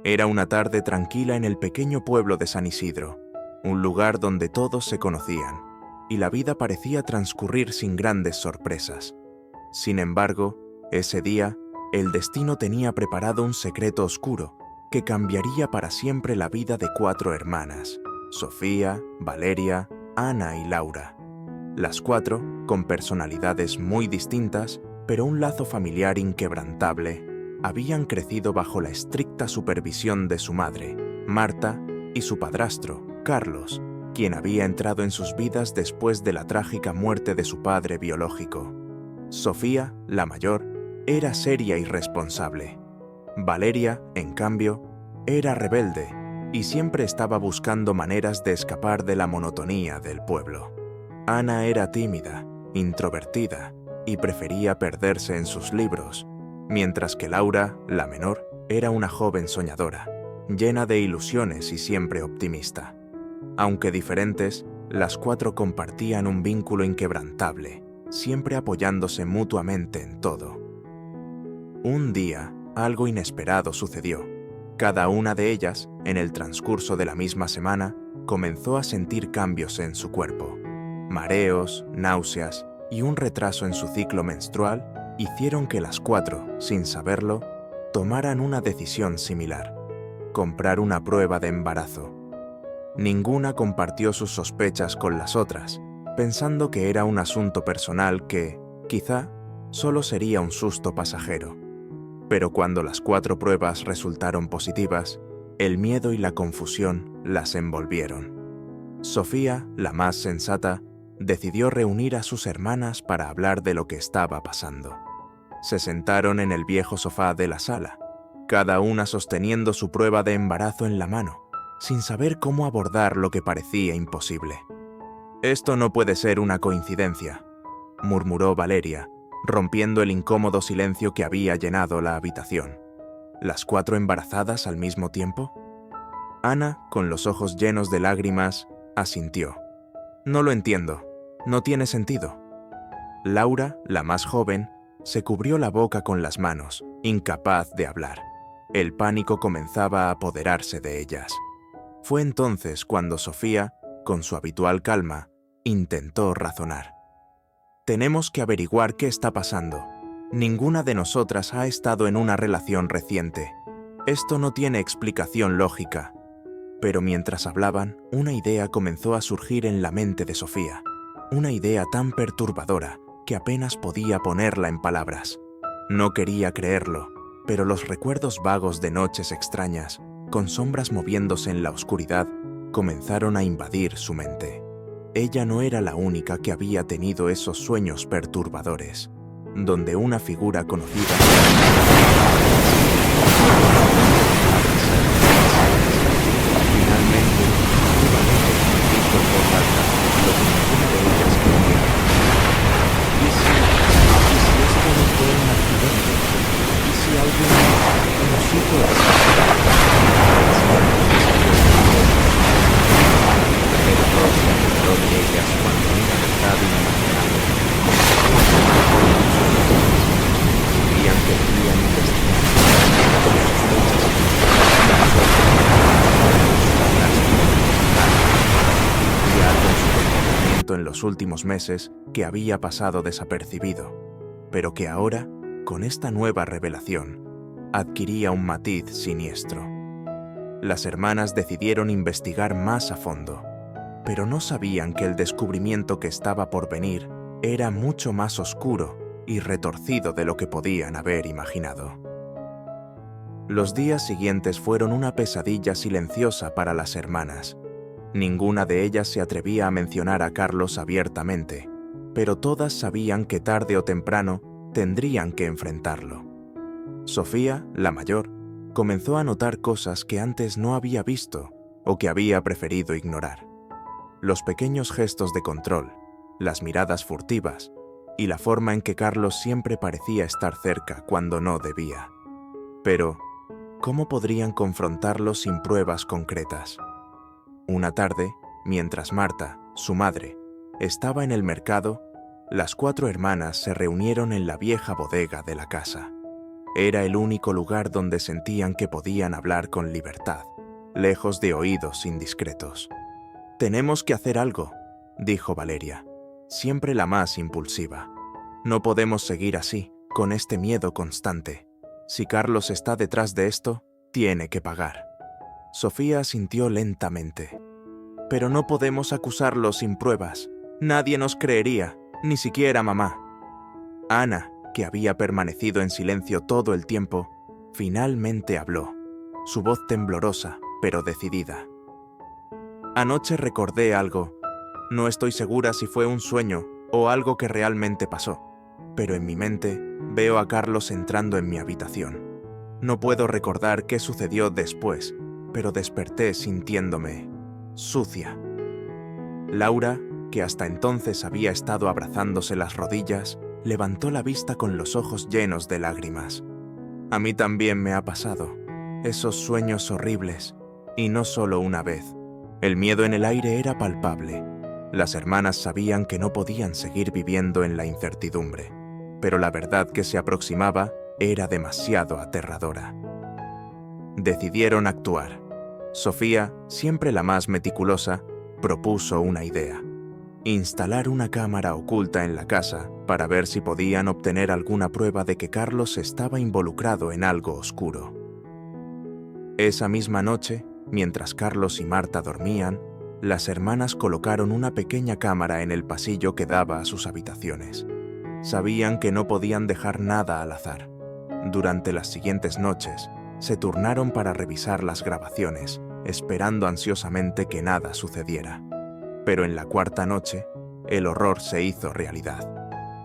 Era una tarde tranquila en el pequeño pueblo de San Isidro, un lugar donde todos se conocían, y la vida parecía transcurrir sin grandes sorpresas. Sin embargo, ese día, el destino tenía preparado un secreto oscuro que cambiaría para siempre la vida de 4 hermanas: Sofía, Valeria, Ana y Laura. Las 4, con personalidades muy distintas, pero un lazo familiar inquebrantable, habían crecido bajo la estricta supervisión de su madre, Marta, y su padrastro, Carlos, quien había entrado en sus vidas después de la trágica muerte de su padre biológico. Sofía, la mayor, era seria y responsable. Valeria, en cambio, era rebelde y siempre estaba buscando maneras de escapar de la monotonía del pueblo. Ana era tímida, introvertida y prefería perderse en sus libros, mientras que Laura, la menor, era una joven soñadora, llena de ilusiones y siempre optimista. Aunque diferentes, las 4 compartían un vínculo inquebrantable, siempre apoyándose mutuamente en todo. Un día, algo inesperado sucedió. Cada una de ellas, en el transcurso de la misma semana, comenzó a sentir cambios en su cuerpo. Mareos, náuseas y un retraso en su ciclo menstrual hicieron que las 4, sin saberlo, tomaran una decisión similar: comprar una prueba de embarazo. Ninguna compartió sus sospechas con las otras, pensando que era un asunto personal que, quizá, solo sería un susto pasajero. Pero cuando las 4 pruebas resultaron positivas, el miedo y la confusión las envolvieron. Sofía, la más sensata, decidió reunir a sus hermanas para hablar de lo que estaba pasando. Se sentaron en el viejo sofá de la sala, cada una sosteniendo su prueba de embarazo en la mano, sin saber cómo abordar lo que parecía imposible. «Esto no puede ser una coincidencia», murmuró Valeria, rompiendo el incómodo silencio que había llenado la habitación. ¿Las 4 embarazadas al mismo tiempo? Ana, con los ojos llenos de lágrimas, asintió. «No lo entiendo. No tiene sentido». Laura, la más joven, se cubrió la boca con las manos, incapaz de hablar. El pánico comenzaba a apoderarse de ellas. Fue entonces cuando Sofía, con su habitual calma, intentó razonar. «Tenemos que averiguar qué está pasando. Ninguna de nosotras ha estado en una relación reciente. Esto no tiene explicación lógica». Pero mientras hablaban, una idea comenzó a surgir en la mente de Sofía. Una idea tan perturbadora que apenas podía ponerla en palabras. No quería creerlo, pero los recuerdos vagos de noches extrañas, con sombras moviéndose en la oscuridad, comenzaron a invadir su mente. Ella no era la única que había tenido esos sueños perturbadores, donde una figura conocida finalmente iba a dicho en voz alta lo que ninguna de ellas quería. ¿Y si esto no fue un accidente? ¿Y si alguien nos hizo esto? Pero todo se apoderó de ellas cuando una verdad inimaginable. Sabían que debían investigar. Y algo en su comportamiento en los últimos meses que había pasado desapercibido, pero que ahora, con esta nueva revelación, adquiría un matiz siniestro. Las hermanas decidieron investigar más a fondo, pero no sabían que el descubrimiento que estaba por venir era mucho más oscuro y retorcido de lo que podían haber imaginado. Los días siguientes fueron una pesadilla silenciosa para las hermanas. Ninguna de ellas se atrevía a mencionar a Carlos abiertamente, pero todas sabían que tarde o temprano tendrían que enfrentarlo. Sofía, la mayor, comenzó a notar cosas que antes no había visto o que había preferido ignorar. Los pequeños gestos de control, las miradas furtivas y la forma en que Carlos siempre parecía estar cerca cuando no debía. Pero, ¿cómo podrían confrontarlo sin pruebas concretas? Una tarde, mientras Marta, su madre, estaba en el mercado, las 4 hermanas se reunieron en la vieja bodega de la casa. Era el único lugar donde sentían que podían hablar con libertad, lejos de oídos indiscretos. «Tenemos que hacer algo», dijo Valeria, siempre la más impulsiva. «No podemos seguir así, con este miedo constante. Si Carlos está detrás de esto, tiene que pagar». Sofía asintió lentamente. «Pero no podemos acusarlo sin pruebas. Nadie nos creería, ni siquiera mamá». Ana, que había permanecido en silencio todo el tiempo, finalmente habló, su voz temblorosa, pero decidida. «Anoche recordé algo. No estoy segura si fue un sueño o algo que realmente pasó, pero en mi mente veo a Carlos entrando en mi habitación. No puedo recordar qué sucedió después, pero desperté sintiéndome sucia». Laura, que hasta entonces había estado abrazándose las rodillas, levantó la vista con los ojos llenos de lágrimas. «A mí también me ha pasado. Esos sueños horribles, y no solo una vez». El miedo en el aire era palpable. Las hermanas sabían que no podían seguir viviendo en la incertidumbre, pero la verdad que se aproximaba era demasiado aterradora. Decidieron actuar. Sofía, siempre la más meticulosa, propuso una idea: instalar una cámara oculta en la casa para ver si podían obtener alguna prueba de que Carlos estaba involucrado en algo oscuro. Esa misma noche, mientras Carlos y Marta dormían, las hermanas colocaron una pequeña cámara en el pasillo que daba a sus habitaciones. Sabían que no podían dejar nada al azar. Durante las siguientes noches, se turnaron para revisar las grabaciones, esperando ansiosamente que nada sucediera. Pero en la cuarta noche, el horror se hizo realidad.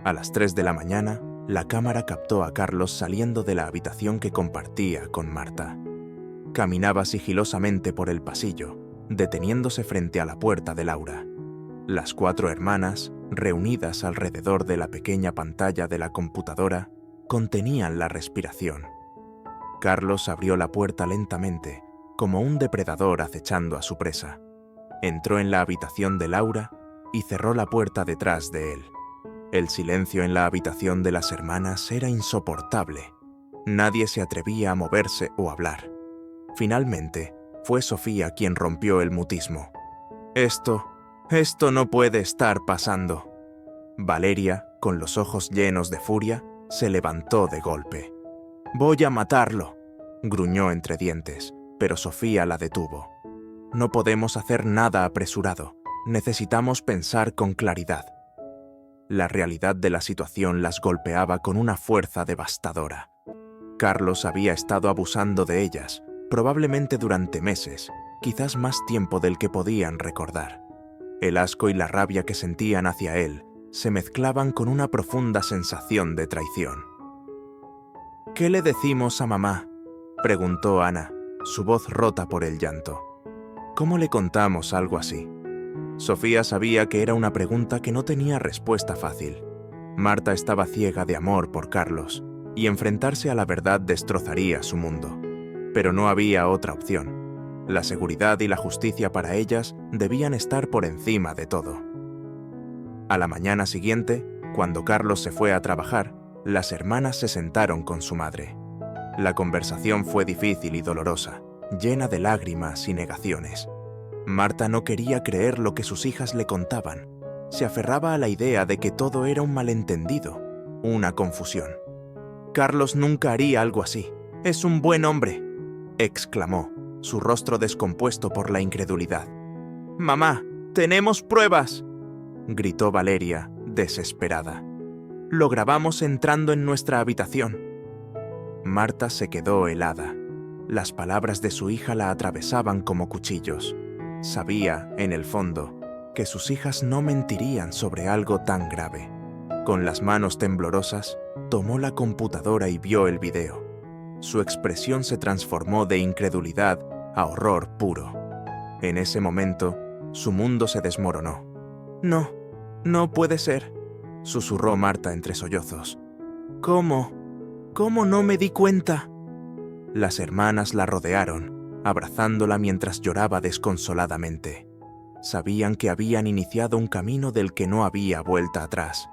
A las 3 de la mañana, la cámara captó a Carlos saliendo de la habitación que compartía con Marta. Caminaba sigilosamente por el pasillo, deteniéndose frente a la puerta de Laura. Las 4 hermanas, reunidas alrededor de la pequeña pantalla de la computadora, contenían la respiración. Carlos abrió la puerta lentamente, como un depredador acechando a su presa. Entró en la habitación de Laura y cerró la puerta detrás de él. El silencio en la habitación de las hermanas era insoportable. Nadie se atrevía a moverse o hablar. Finalmente, fue Sofía quien rompió el mutismo. Esto no puede estar pasando». Valeria, con los ojos llenos de furia, se levantó de golpe. «Voy a matarlo», gruñó entre dientes, pero Sofía la detuvo. «No podemos hacer nada apresurado. Necesitamos pensar con claridad». La realidad de la situación las golpeaba con una fuerza devastadora. Carlos había estado abusando de ellas, probablemente durante meses, quizás más tiempo del que podían recordar. El asco y la rabia que sentían hacia él se mezclaban con una profunda sensación de traición. «¿Qué le decimos a mamá?», preguntó Ana, su voz rota por el llanto. «¿Cómo le contamos algo así?». Sofía sabía que era una pregunta que no tenía respuesta fácil. Marta estaba ciega de amor por Carlos, y enfrentarse a la verdad destrozaría su mundo. Pero no había otra opción. La seguridad y la justicia para ellas debían estar por encima de todo. A la mañana siguiente, cuando Carlos se fue a trabajar, las hermanas se sentaron con su madre. La conversación fue difícil y dolorosa, llena de lágrimas y negaciones. Marta no quería creer lo que sus hijas le contaban. Se aferraba a la idea de que todo era un malentendido, una confusión. «Carlos nunca haría algo así. Es un buen hombre», exclamó, su rostro descompuesto por la incredulidad. «Mamá, tenemos pruebas», gritó Valeria, desesperada. «Lo grabamos entrando en nuestra habitación». Marta se quedó helada. Las palabras de su hija la atravesaban como cuchillos. Sabía, en el fondo, que sus hijas no mentirían sobre algo tan grave. Con las manos temblorosas, tomó la computadora y vio el video. Su expresión se transformó de incredulidad a horror puro. En ese momento, su mundo se desmoronó. «No, no puede ser», susurró Marta entre sollozos. «¿Cómo? ¿Cómo no me di cuenta?». Las hermanas la rodearon, abrazándola mientras lloraba desconsoladamente. Sabían que habían iniciado un camino del que no había vuelta atrás.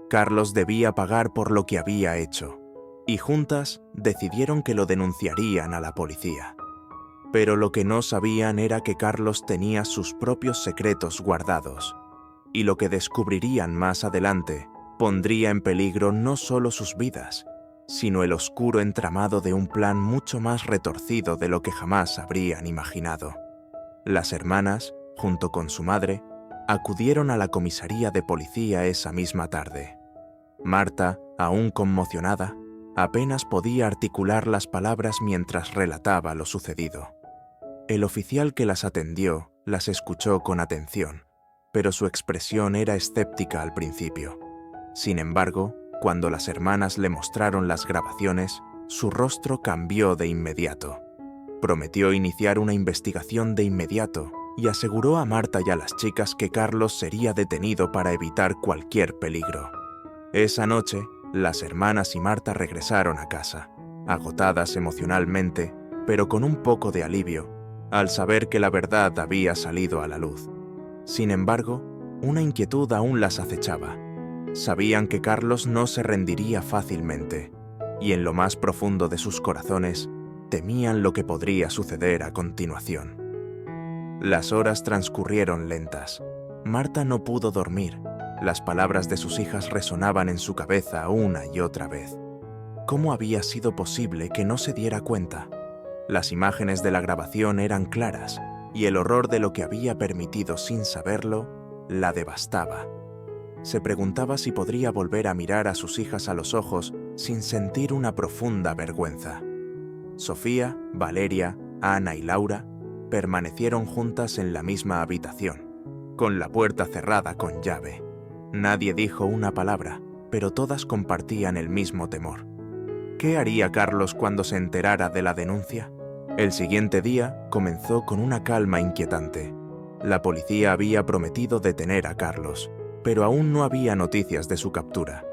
Carlos debía pagar por lo que había hecho. y juntas decidieron que lo denunciarían a la policía. Pero lo que no sabían era que Carlos tenía sus propios secretos guardados, y lo que descubrirían más adelante pondría en peligro no solo sus vidas, sino el oscuro entramado de un plan mucho más retorcido de lo que jamás habrían imaginado. Las hermanas, junto con su madre, acudieron a la comisaría de policía esa misma tarde. Marta, aún conmocionada, apenas podía articular las palabras mientras relataba lo sucedido. El oficial que las atendió las escuchó con atención, pero su expresión era escéptica al principio. Sin embargo, cuando las hermanas le mostraron las grabaciones, su rostro cambió de inmediato. Prometió iniciar una investigación de inmediato y aseguró a Marta y a las chicas que Carlos sería detenido para evitar cualquier peligro. Esa noche, las hermanas y Marta regresaron a casa, agotadas emocionalmente, pero con un poco de alivio, al saber que la verdad había salido a la luz. Sin embargo, una inquietud aún las acechaba. Sabían que Carlos no se rendiría fácilmente, y en lo más profundo de sus corazones temían lo que podría suceder a continuación. Las horas transcurrieron lentas. Marta no pudo dormir. Las palabras de sus hijas resonaban en su cabeza una y otra vez. ¿Cómo había sido posible que no se diera cuenta? Las imágenes de la grabación eran claras, y el horror de lo que había permitido sin saberlo la devastaba. Se preguntaba si podría volver a mirar a sus hijas a los ojos sin sentir una profunda vergüenza. Sofía, Valeria, Ana y Laura permanecieron juntas en la misma habitación, con la puerta cerrada con llave. Nadie dijo una palabra, pero todas compartían el mismo temor. ¿Qué haría Carlos cuando se enterara de la denuncia? El siguiente día comenzó con una calma inquietante. La policía había prometido detener a Carlos, pero aún no había noticias de su captura.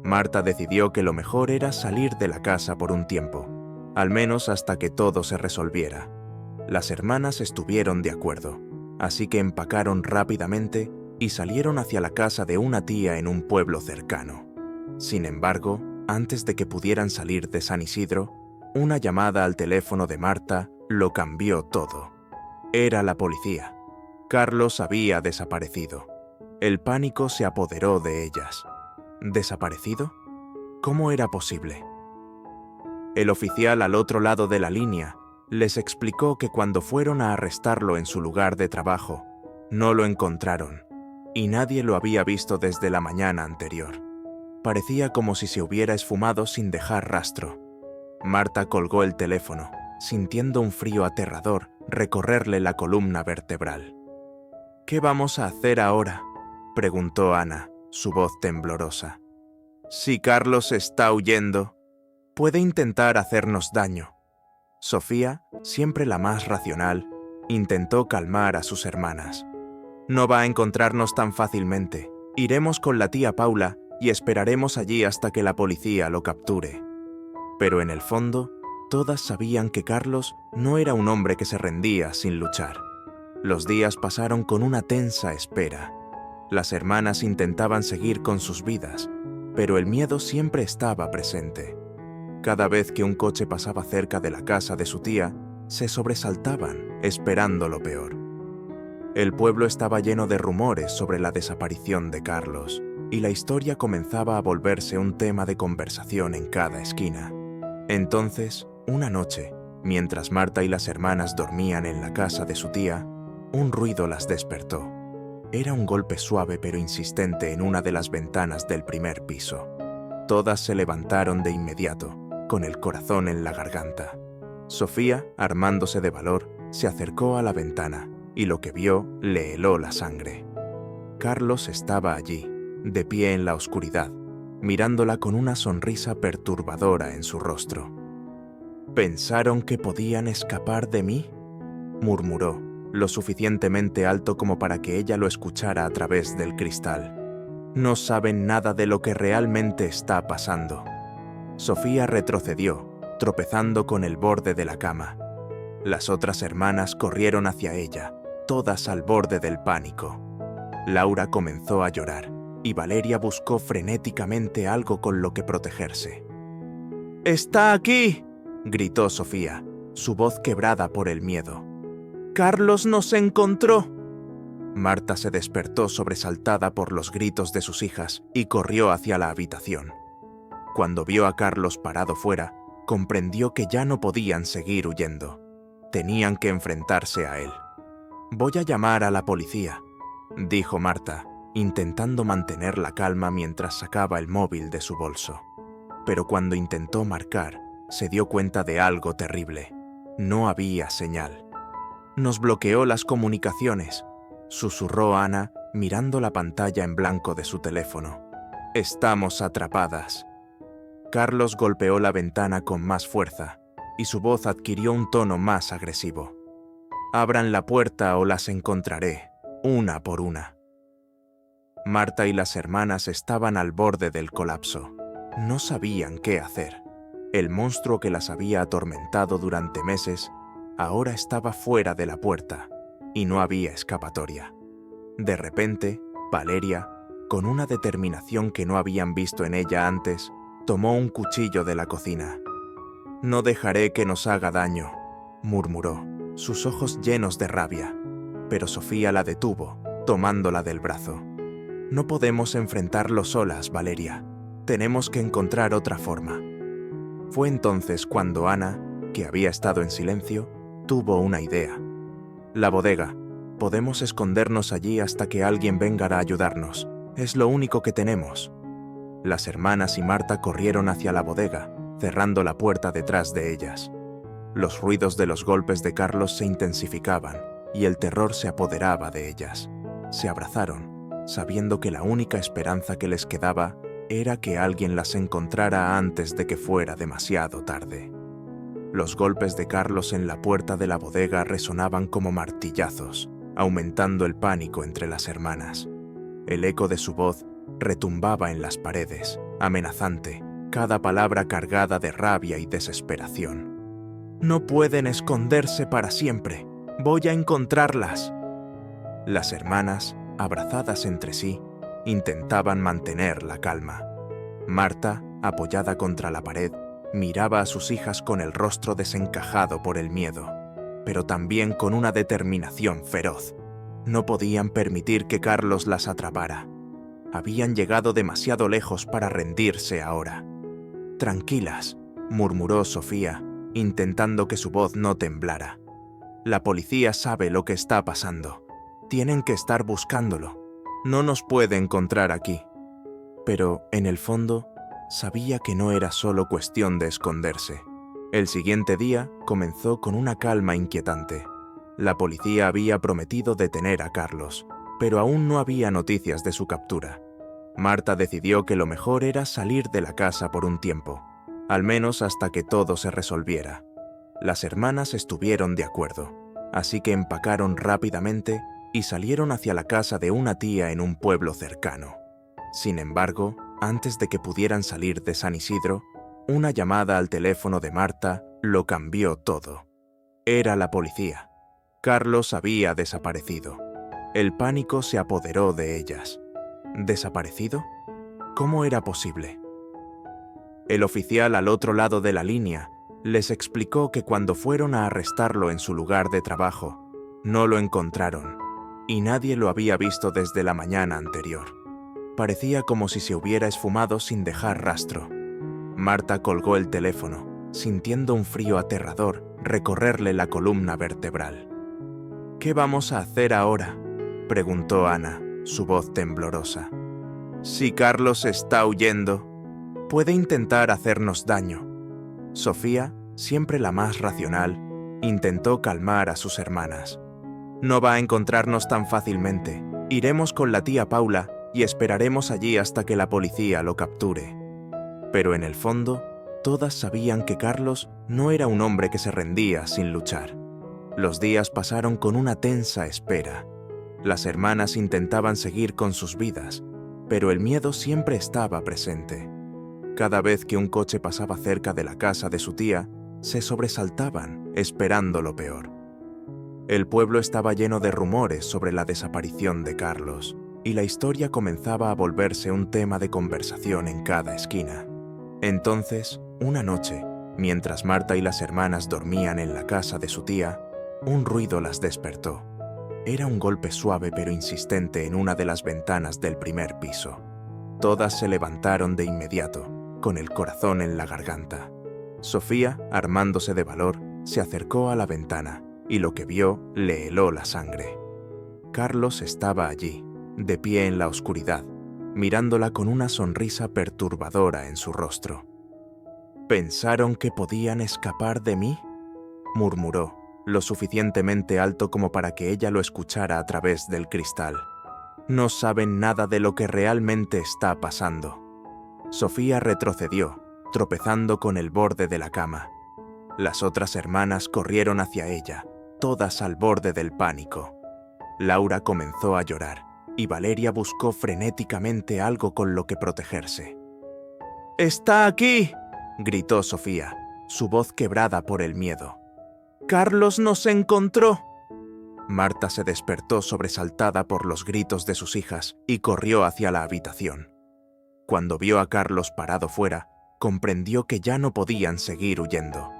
Marta decidió que lo mejor era salir de la casa por un tiempo, al menos hasta que todo se resolviera. Las hermanas estuvieron de acuerdo, así que empacaron rápidamente y salieron hacia la casa de una tía en un pueblo cercano. Sin embargo, antes de que pudieran salir de San Isidro, una llamada al teléfono de Marta lo cambió todo. Era la policía. Carlos había desaparecido. El pánico se apoderó de ellas. ¿Desaparecido? ¿Cómo era posible? El oficial al otro lado de la línea les explicó que cuando fueron a arrestarlo en su lugar de trabajo, no lo encontraron, y nadie lo había visto desde la mañana anterior. Parecía como si se hubiera esfumado sin dejar rastro. Marta colgó el teléfono, sintiendo un frío aterrador recorrerle la columna vertebral. «¿Qué vamos a hacer ahora?», preguntó Ana, su voz temblorosa. «Si Carlos está huyendo, puede intentar hacernos daño». Sofía, siempre la más racional, intentó calmar a sus hermanas. «No va a encontrarnos tan fácilmente. Iremos con la tía Paula y esperaremos allí hasta que la policía lo capture». Pero en el fondo, todas sabían que Carlos no era un hombre que se rendía sin luchar. Los días pasaron con una tensa espera. Las hermanas intentaban seguir con sus vidas, pero el miedo siempre estaba presente. Cada vez que un coche pasaba cerca de la casa de su tía, se sobresaltaban, esperando lo peor. El pueblo estaba lleno de rumores sobre la desaparición de Carlos, y la historia comenzaba a volverse un tema de conversación en cada esquina. Entonces, una noche, mientras Marta y las hermanas dormían en la casa de su tía, un ruido las despertó. Era un golpe suave pero insistente en una de las ventanas del primer piso. Todas se levantaron de inmediato, con el corazón en la garganta. Sofía, armándose de valor, se acercó a la ventana y lo que vio le heló la sangre. Carlos estaba allí, de pie en la oscuridad, mirándola con una sonrisa perturbadora en su rostro. «¿Pensaron que podían escapar de mí?», murmuró, lo suficientemente alto como para que ella lo escuchara a través del cristal. «No saben nada de lo que realmente está pasando». Sofía retrocedió, tropezando con el borde de la cama. Las otras hermanas corrieron hacia ella, todas al borde del pánico. Laura comenzó a llorar, y Valeria buscó frenéticamente algo con lo que protegerse. ¡Está aquí!, gritó Sofía, su voz quebrada por el miedo. ¡Carlos nos encontró! Marta se despertó sobresaltada por los gritos de sus hijas y corrió hacia la habitación. Cuando vio a Carlos parado fuera, comprendió que ya no podían seguir huyendo. Tenían que enfrentarse a él. «Voy a llamar a la policía», dijo Marta, intentando mantener la calma mientras sacaba el móvil de su bolso. Pero cuando intentó marcar, se dio cuenta de algo terrible. No había señal. «Nos bloqueó las comunicaciones», susurró Ana, mirando la pantalla en blanco de su teléfono. «Estamos atrapadas». Carlos golpeó la ventana con más fuerza, y su voz adquirió un tono más agresivo. «Abran la puerta o las encontraré, una por una». Marta y las hermanas estaban al borde del colapso. No sabían qué hacer. El monstruo que las había atormentado durante meses ahora estaba fuera de la puerta, y no había escapatoria. De repente, Valeria, con una determinación que no habían visto en ella antes, tomó un cuchillo de la cocina. «No dejaré que nos haga daño», murmuró, sus ojos llenos de rabia, pero Sofía la detuvo, tomándola del brazo. «No podemos enfrentarlo solas, Valeria. Tenemos que encontrar otra forma». Fue entonces cuando Ana, que había estado en silencio, tuvo una idea. «La bodega. Podemos escondernos allí hasta que alguien venga a ayudarnos. Es lo único que tenemos». Las hermanas y Marta corrieron hacia la bodega, cerrando la puerta detrás de ellas. Los ruidos de los golpes de Carlos se intensificaban y el terror se apoderaba de ellas. Se abrazaron, sabiendo que la única esperanza que les quedaba era que alguien las encontrara antes de que fuera demasiado tarde. Los golpes de Carlos en la puerta de la bodega resonaban como martillazos, aumentando el pánico entre las hermanas. El eco de su voz retumbaba en las paredes, amenazante, cada palabra cargada de rabia y desesperación. «No pueden esconderse para siempre. Voy a encontrarlas». Las hermanas, abrazadas entre sí, intentaban mantener la calma. Marta, apoyada contra la pared, miraba a sus hijas con el rostro desencajado por el miedo, pero también con una determinación feroz. No podían permitir que Carlos las atrapara. Habían llegado demasiado lejos para rendirse ahora. «Tranquilas», murmuró Sofía, intentando que su voz no temblara. «La policía sabe lo que está pasando. Tienen que estar buscándolo. No nos puede encontrar aquí». Pero, en el fondo, sabía que no era solo cuestión de esconderse. El siguiente día comenzó con una calma inquietante. La policía había prometido detener a Carlos, pero aún no había noticias de su captura. Marta decidió que lo mejor era salir de la casa por un tiempo, al menos hasta que todo se resolviera. Las hermanas estuvieron de acuerdo, así que empacaron rápidamente y salieron hacia la casa de una tía en un pueblo cercano. Sin embargo, antes de que pudieran salir de San Isidro, una llamada al teléfono de Marta lo cambió todo. Era la policía. Carlos había desaparecido. El pánico se apoderó de ellas. ¿Desaparecido? ¿Cómo era posible? El oficial al otro lado de la línea les explicó que cuando fueron a arrestarlo en su lugar de trabajo, no lo encontraron, y nadie lo había visto desde la mañana anterior. Parecía como si se hubiera esfumado sin dejar rastro. Marta colgó el teléfono, sintiendo un frío aterrador recorrerle la columna vertebral. «¿Qué vamos a hacer ahora?», preguntó Ana, su voz temblorosa. «Si Carlos está huyendo, puede intentar hacernos daño». Sofía, siempre la más racional, intentó calmar a sus hermanas. «No va a encontrarnos tan fácilmente. Iremos con la tía Paula y esperaremos allí hasta que la policía lo capture». Pero en el fondo, todas sabían que Carlos no era un hombre que se rendía sin luchar. Los días pasaron con una tensa espera. Las hermanas intentaban seguir con sus vidas, pero el miedo siempre estaba presente. Cada vez que un coche pasaba cerca de la casa de su tía, se sobresaltaban, esperando lo peor. El pueblo estaba lleno de rumores sobre la desaparición de Carlos, y la historia comenzaba a volverse un tema de conversación en cada esquina. Entonces, Una noche, mientras Marta y las hermanas dormían en la casa de su tía, un ruido las despertó. Era un golpe suave pero insistente en una de las ventanas del primer piso. Todas se levantaron de inmediato, con el corazón en la garganta. Sofía, armándose de valor, se acercó a la ventana y lo que vio le heló la sangre. Carlos estaba allí, de pie en la oscuridad, mirándola con una sonrisa perturbadora en su rostro. ¿Pensaron que podían escapar de mí?, murmuró, lo suficientemente alto como para que ella lo escuchara a través del cristal. No saben nada de lo que realmente está pasando. Sofía retrocedió, tropezando con el borde de la cama. Las otras hermanas corrieron hacia ella, todas al borde del pánico. Laura comenzó a llorar, y Valeria buscó frenéticamente algo con lo que protegerse. «¡Está aquí!», gritó Sofía, su voz quebrada por el miedo. «¡Carlos nos encontró!». Marta se despertó sobresaltada por los gritos de sus hijas y corrió hacia la habitación. Cuando vio a Carlos parado fuera, comprendió que ya no podían seguir huyendo.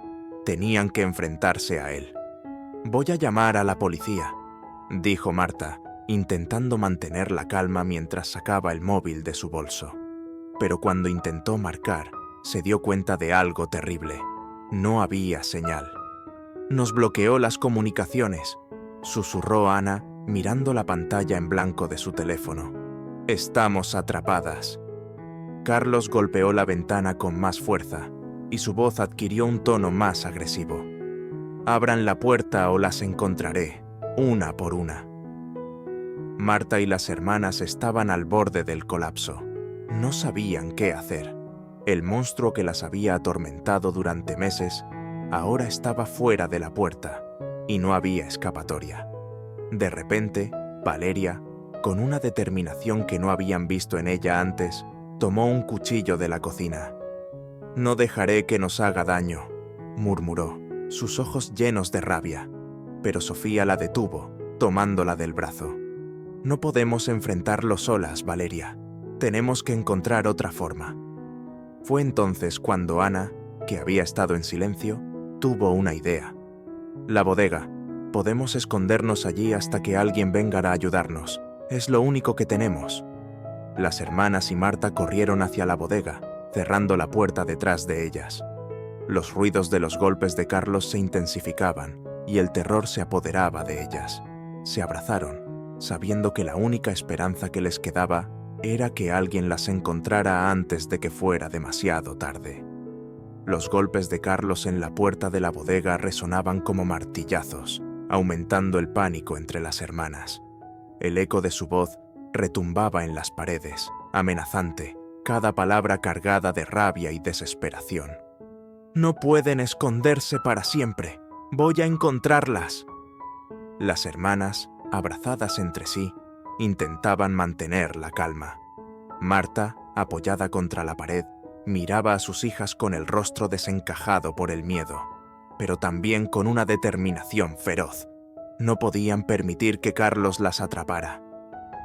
Tenían que enfrentarse a él. «Voy a llamar a la policía», dijo Marta, intentando mantener la calma mientras sacaba el móvil de su bolso. Pero cuando intentó marcar, se dio cuenta de algo terrible. No había señal. «Nos bloqueó las comunicaciones», susurró Ana, mirando la pantalla en blanco de su teléfono. «Estamos atrapadas». Carlos golpeó la ventana con más fuerza, y su voz adquirió un tono más agresivo. «Abran la puerta o las encontraré, una por una». Marta y las hermanas estaban al borde del colapso. No sabían qué hacer. El monstruo que las había atormentado durante meses ahora estaba fuera de la puerta, y no había escapatoria. De repente, Valeria, con una determinación que no habían visto en ella antes, tomó un cuchillo de la cocina. «No dejaré que nos haga daño», murmuró, sus ojos llenos de rabia, pero Sofía la detuvo, tomándola del brazo. «No podemos enfrentarlo solas, Valeria. Tenemos que encontrar otra forma». Fue entonces cuando Ana, que había estado en silencio, tuvo una idea. «La bodega. Podemos escondernos allí hasta que alguien venga a ayudarnos. Es lo único que tenemos». Las hermanas y Marta corrieron hacia la bodega, cerrando la puerta detrás de ellas. Los ruidos de los golpes de Carlos se intensificaban y el terror se apoderaba de ellas. Se abrazaron, sabiendo que la única esperanza que les quedaba era que alguien las encontrara antes de que fuera demasiado tarde. Los golpes de Carlos en la puerta de la bodega resonaban como martillazos, aumentando el pánico entre las hermanas. El eco de su voz retumbaba en las paredes, amenazante, cada palabra cargada de rabia y desesperación. «No pueden esconderse para siempre. Voy a encontrarlas». Las hermanas, abrazadas entre sí, intentaban mantener la calma. Marta, apoyada contra la pared, miraba a sus hijas con el rostro desencajado por el miedo, pero también con una determinación feroz. No podían permitir que Carlos las atrapara.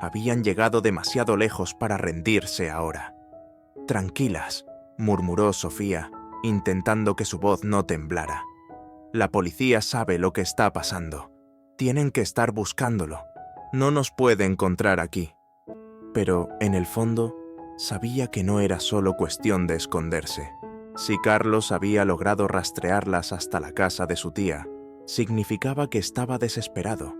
Habían llegado demasiado lejos para rendirse ahora. «Tranquilas», murmuró Sofía, intentando que su voz no temblara. «La policía sabe lo que está pasando. Tienen que estar buscándolo. No nos puede encontrar aquí». Pero, en el fondo, sabía que no era solo cuestión de esconderse. Si Carlos había logrado rastrearlas hasta la casa de su tía, significaba que estaba desesperado,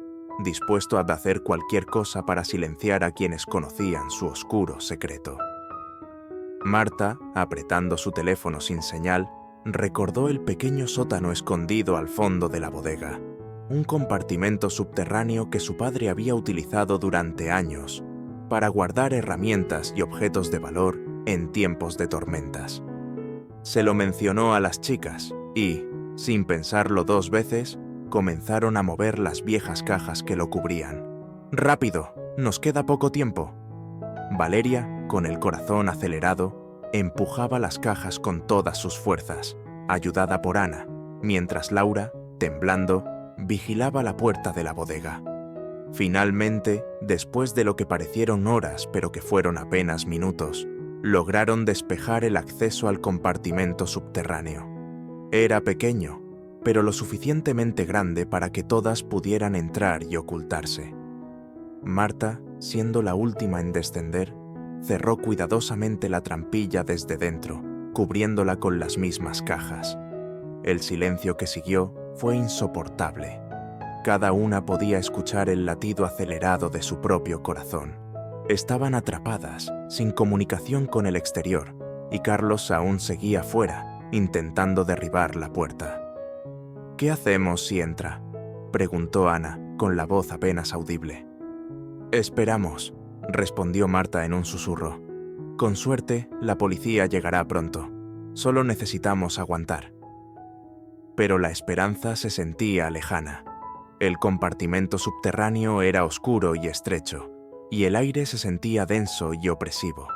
dispuesto a hacer cualquier cosa para silenciar a quienes conocían su oscuro secreto. Marta, apretando su teléfono sin señal, recordó el pequeño sótano escondido al fondo de la bodega, un compartimento subterráneo que su padre había utilizado durante años para guardar herramientas y objetos de valor en tiempos de tormentas. Se lo mencionó a las chicas y, sin pensarlo dos veces, comenzaron a mover las viejas cajas que lo cubrían. «¡Rápido! Nos queda poco tiempo». Valeria, con el corazón acelerado, empujaba las cajas con todas sus fuerzas, ayudada por Ana, mientras Laura, temblando, vigilaba la puerta de la bodega. Finalmente, después de lo que parecieron horas pero que fueron apenas minutos, lograron despejar el acceso al compartimento subterráneo. Era pequeño, pero lo suficientemente grande para que todas pudieran entrar y ocultarse. Marta, siendo la última en descender, cerró cuidadosamente la trampilla desde dentro, cubriéndola con las mismas cajas. El silencio que siguió fue insoportable. Cada una podía escuchar el latido acelerado de su propio corazón. Estaban atrapadas, sin comunicación con el exterior, y Carlos aún seguía fuera, intentando derribar la puerta. «¿Qué hacemos si entra?», preguntó Ana, con la voz apenas audible. «Esperamos», respondió Marta en un susurro. «Con suerte, la policía llegará pronto. Solo necesitamos aguantar». Pero la esperanza se sentía lejana. El compartimento subterráneo era oscuro y estrecho, y el aire se sentía denso y opresivo.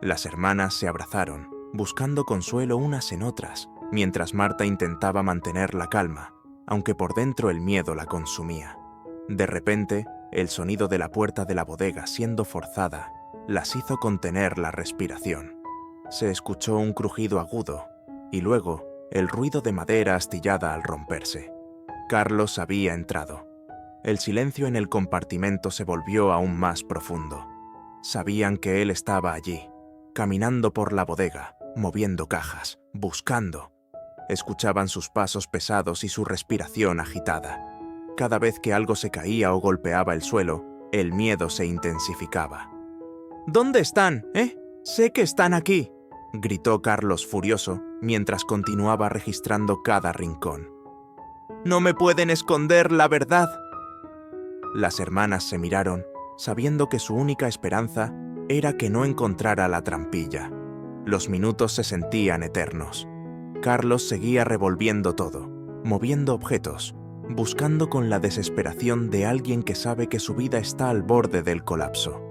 Las hermanas se abrazaron, buscando consuelo unas en otras, mientras Marta intentaba mantener la calma, aunque por dentro el miedo la consumía. De repente, el sonido de la puerta de la bodega siendo forzada las hizo contener la respiración. Se escuchó un crujido agudo, y luego el ruido de madera astillada al romperse. Carlos había entrado. El silencio en el compartimento se volvió aún más profundo. Sabían que él estaba allí, caminando por la bodega, moviendo cajas, buscando. Escuchaban sus pasos pesados y su respiración agitada. Cada vez que algo se caía o golpeaba el suelo, el miedo se intensificaba. «¿Dónde están, Sé que están aquí», gritó Carlos furioso, mientras continuaba registrando cada rincón. «No me pueden esconder la verdad». Las hermanas se miraron, sabiendo que su única esperanza era que no encontrara la trampilla. Los minutos se sentían eternos. Carlos seguía revolviendo todo, moviendo objetos, buscando con la desesperación de alguien que sabe que su vida está al borde del colapso.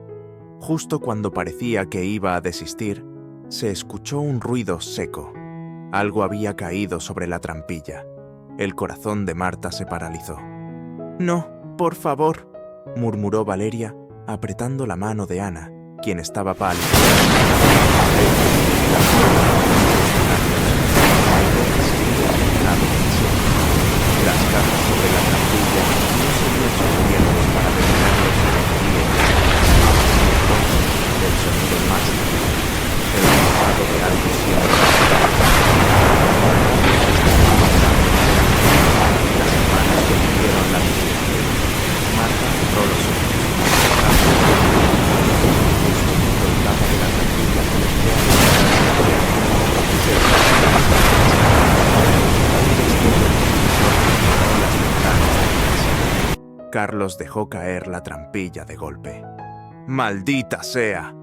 Justo cuando parecía que iba a desistir, se escuchó un ruido seco. Algo había caído sobre la trampilla. El corazón de Marta se paralizó. «No, por favor», murmuró Valeria, apretando la mano de Ana, quien estaba pálida. Las cajas sobre la trampilla no serían suficientes para detenerlos en el peligro. El sonido más terrible, el rozado de algo siempre. Las hermanas detuvieron la respiración. Marta cerró los ojos. Justo cuando el tapa de la trampilla comenzó a Carlos dejó caer la trampilla de golpe. «¡Maldita sea!»,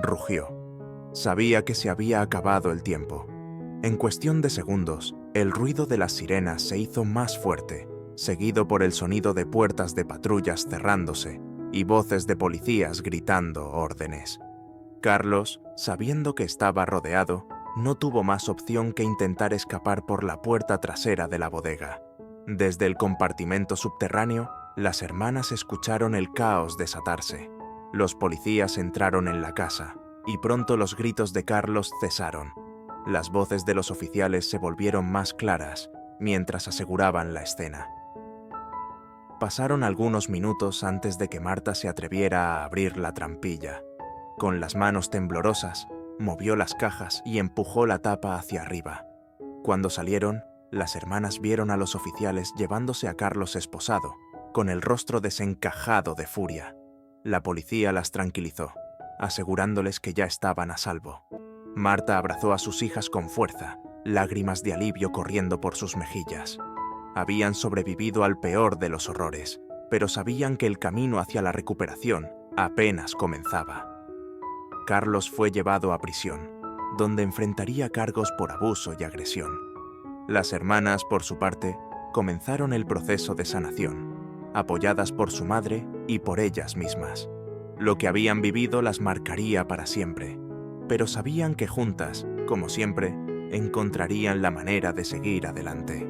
rugió. Sabía que se había acabado el tiempo. En cuestión de segundos, el ruido de las sirenas se hizo más fuerte, seguido por el sonido de puertas de patrullas cerrándose y voces de policías gritando órdenes. Carlos, sabiendo que estaba rodeado, no tuvo más opción que intentar escapar por la puerta trasera de la bodega. Desde el compartimento subterráneo, las hermanas escucharon el caos desatarse. Los policías entraron en la casa, y pronto los gritos de Carlos cesaron. Las voces de los oficiales se volvieron más claras, mientras aseguraban la escena. Pasaron algunos minutos antes de que Marta se atreviera a abrir la trampilla. Con las manos temblorosas, movió las cajas y empujó la tapa hacia arriba. Cuando salieron, las hermanas vieron a los oficiales llevándose a Carlos esposado, con el rostro desencajado de furia. La policía las tranquilizó, asegurándoles que ya estaban a salvo. Marta abrazó a sus hijas con fuerza, lágrimas de alivio corriendo por sus mejillas. Habían sobrevivido al peor de los horrores, pero sabían que el camino hacia la recuperación apenas comenzaba. Carlos fue llevado a prisión, donde enfrentaría cargos por abuso y agresión. Las hermanas, por su parte, comenzaron el proceso de sanación, apoyadas por su madre y por ellas mismas. Lo que habían vivido las marcaría para siempre, pero sabían que juntas, como siempre, encontrarían la manera de seguir adelante.